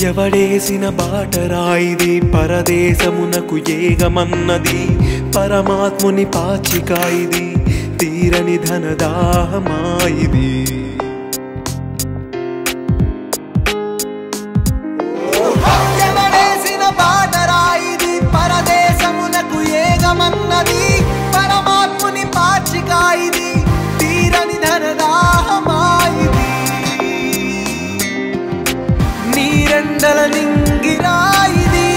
ఎవడేసిన బాటరాయిది పరదేశమునకు ఏగమన్నది పరమాత్ముని పాచికాయిది తీరని ధనదాహమాయిది ఎవడేసిన బాటరాయిది పరదేశమునకు ఏగమన్నది పరమాత్ముని పాచికాయిది తీరని ధనదాహమాయిది నీరెండల నింగిరాయిది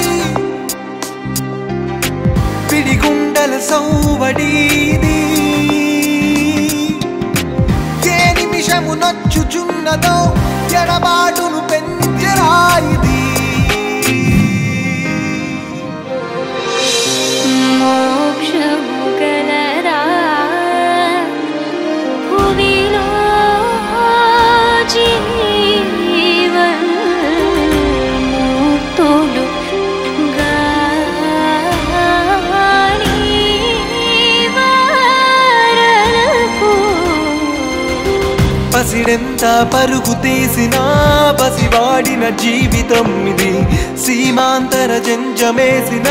పిడిగుండల సౌవడీది ఏ నిమిషము నొచ్చుచున్నదో ఎడబాటును పెంచరాయిది మోక్షముగలరా భువిలో జీవన్ముక్తులు గాని వారలకు పసిడెంత పరుగు తీసినా పసివాడిన జీవితం ఇది సీమాంతర జంజమేసిన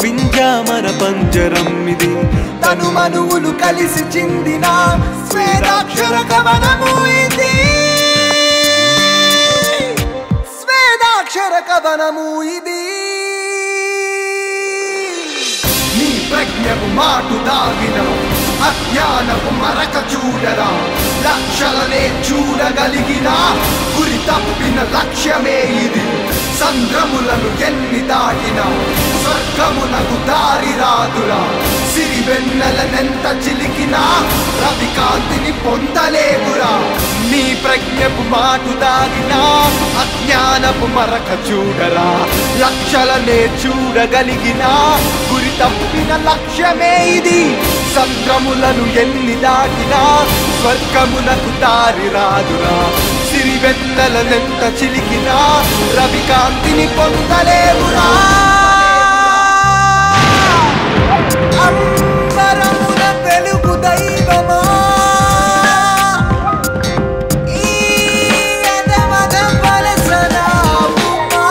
వింజామర పంజరం ఇది తను మనువులు కలిసి చిందిన స్వేదాక్షర కవనము ఇది స్వేదాక్షర కవనము ఇది నీ ప్రజ్ఞకు మాటు దాగిన అజ్ఞానపు మరక చూడరా లక్షలనే చూడగలిగిన గురి తప్పిన లక్ష్యమే ఇది సంద్రములను ఎన్ని దాటిన స్వర్గమునకు దారి రాదురా సిరి వెన్నెలనెంత చిలికినా రవికాంతిని పొందలేవురా నీ ప్రజ్ఞపు మాటు దాగిన అజ్ఞానపు మరక చూడరా లక్షలనే చూడగలిగిన గురి తప్పిన లక్ష్యమే ఇది సంద్రములను ఎన్ని దాటినా స్వర్గమునకు దారి రాదురా సిరి వెన్నెలనెంత చిలికినా రవికాంతిని పొందలేవురా అంబరమున వెలుగు దైవమా ఈ ఎదమద వలసరావుమా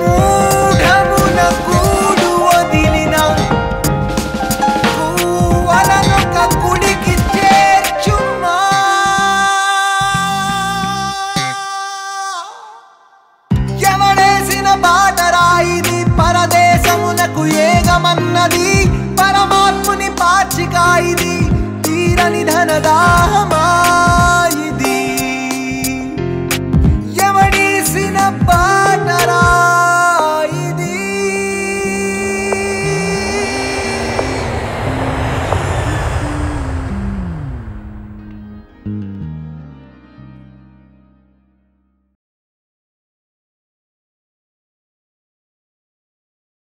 మూఢమున కూడు వదిలిన కూవలనొక కుడికి చేర్చుమా ఎవడేసిన బాటరాయిది పరదేశమునకు ఏగమన్నది పరమాత్ముని పాచికాయిది తీరని ధనదాహమా